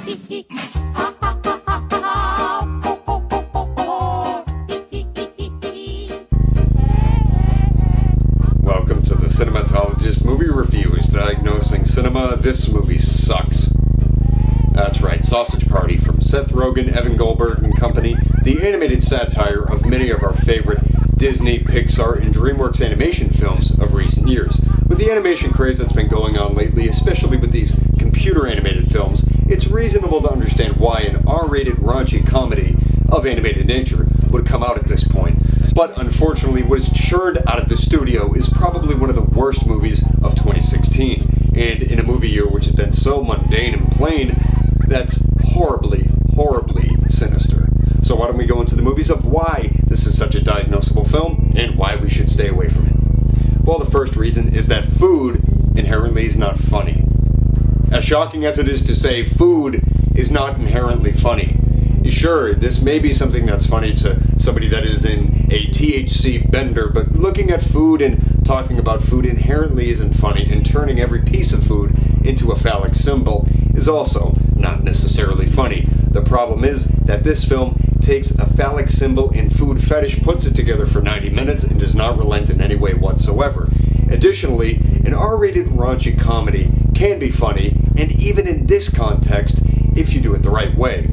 Welcome to the Cinematologist Movie Reviews, diagnosing cinema. This movie sucks. That's right, Sausage Party from Seth Rogen, Evan Goldberg and company, the animated satire of many of our favorite Disney, Pixar, and DreamWorks animation films of recent years. With the animation craze that's been going on lately, especially with these computer animated films, it's reasonable to understand why an R-rated raunchy comedy of animated nature would come out at this point. But unfortunately, what is churned out of the studio is probably one of the worst movies of 2016. And in a movie year which has been so mundane and plain, that's horribly, horribly sinister. So why don't we go into the movies of why this is such a diagnosable film and why we should stay away from it. Well, the first reason is that food inherently is not funny. As shocking as it is to say, food is not inherently funny. Sure, this may be something that's funny to somebody that is in a THC bender, but looking at food and talking about food inherently isn't funny, and turning every piece of food into a phallic symbol is also not necessarily funny. The problem is that this film takes a phallic symbol and food fetish, puts it together for 90 minutes, and does not relent in any way whatsoever. Additionally, an R-rated raunchy comedy can be funny, and even in this context, if you do it the right way.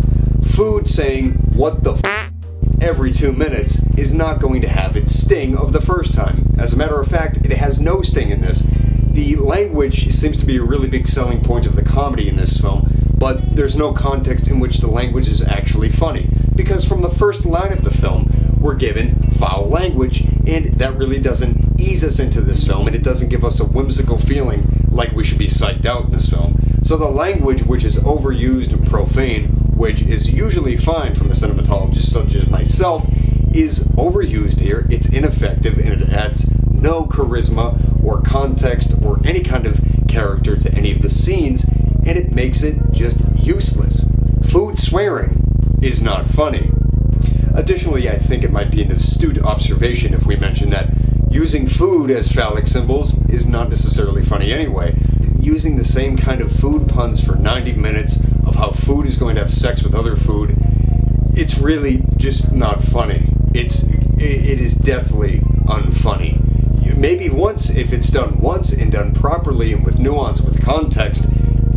Food saying, "What the f*** every 2 minutes is not going to have its sting of the first time. As a matter of fact, it has no sting in this. The language seems to be a really big selling point of the comedy in this film, but there's no context in which the language is actually funny. Because from the first line of the film, we're given foul language, and that really doesn't ease us into this film, and it doesn't give us a whimsical feeling like we should be psyched out in this film. So the language, which is overused and profane, which is usually fine from a cinematologist such as myself, is overused here. It's ineffective, and it adds no charisma or context or any kind of character to any of the scenes, and it makes it just useless. Food swearing is not funny. Additionally, I think it might be an astute observation if we mention that using food as phallic symbols is not necessarily funny anyway. Using the same kind of food puns for 90 minutes of how food is going to have sex with other food, it's really just not funny. It is deathly unfunny. Maybe once, if it's done once and done properly and with nuance, with context,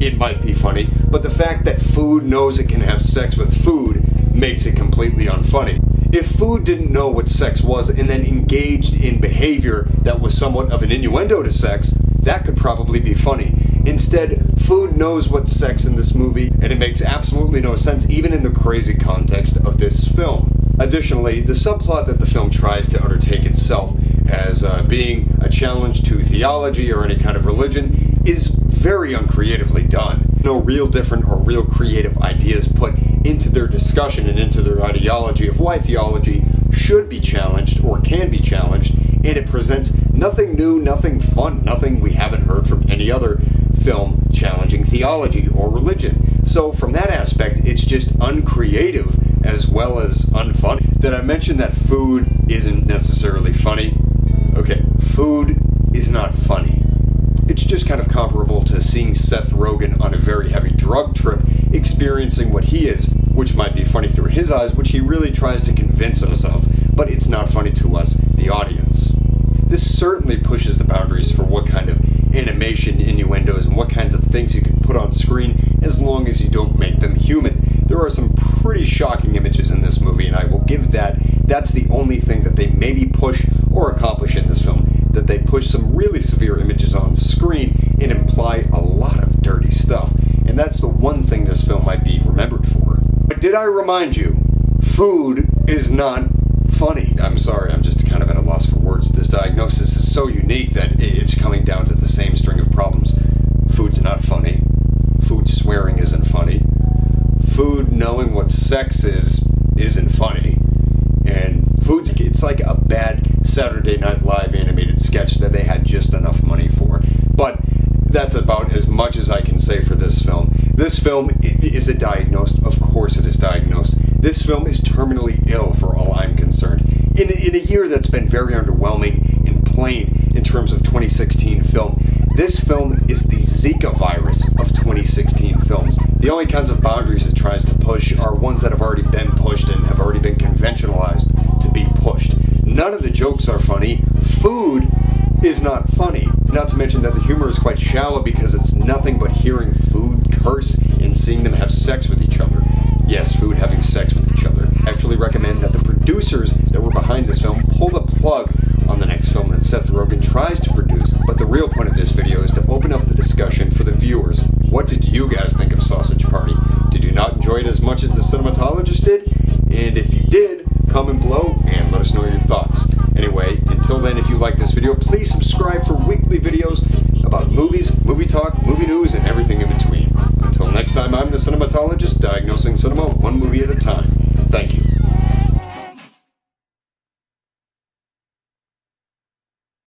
it might be funny, but the fact that food knows it can have sex with food makes it completely unfunny. If food didn't know what sex was and then engaged in behavior that was somewhat of an innuendo to sex, that could probably be funny. Instead, food knows what's sex in this movie, and it makes absolutely no sense even in the crazy context of this film. Additionally, the subplot that the film tries to undertake itself as being a challenge to theology or any kind of religion is very uncreatively done. No real different or real creative ideas put into their discussion and into their ideology of why theology should be challenged or can be challenged, and it presents nothing new, nothing fun, nothing we haven't heard from any other film challenging theology or religion. So from that aspect, it's just uncreative as well as unfunny. Did I mention that food isn't necessarily funny? Okay, food is not funny. It's just kind of comparable to seeing Seth Rogen on a very heavy drug trip, experiencing what he is, which might be funny through his eyes, which he really tries to convince us of, but it's not funny to us, the audience. This certainly pushes the boundaries for what kind of animation, innuendos, and what kinds of things you can put on screen as long as you don't make them human. There are some pretty shocking images in this movie, and I will give that's the only thing that they maybe push or accomplish in this film, that they push some really severe images on screen and imply a lot of dirty stuff. And that's the one thing this film might be remembered for. But did I remind you, food is not funny. I'm sorry, I'm just kind of at a loss for words. This diagnosis is so unique that it's coming down to the same string of problems. Food's not funny. Food swearing isn't funny. Food knowing what sex is isn't funny. And it's like a bad Saturday Night Live animated sketch that they had just enough money for. But that's about as much as I can say for this film. This film is it diagnosed? Of course it is diagnosed. This film is terminally ill for all I'm concerned. In a year that's been very underwhelming and plain in terms of 2016 film. This film is the Zika virus of 2016 films. The only kinds of boundaries it tries to push are ones that have already been pushed and have already been conventionalized to be pushed. None of the jokes are funny. Food is not funny. Not to mention that the humor is quite shallow because it's nothing but hearing food curse and seeing them have sex with each other. Yes, food having sex with each other. I actually recommend that the producers that were behind this film pull the plug on the next film that Seth Rogen tries to produce. But the real point of this video is to open up the discussion for the viewers. What did you guys think of Sausage Party? Did you not enjoy it as much as the cinematologist did? And if you did, comment below and let us know your thoughts. Anyway, until then, if you like this video, please subscribe for weekly videos about movies, movie talk, movie news, and everything in between. Until next time, I'm the cinematologist, diagnosing cinema one movie at a time.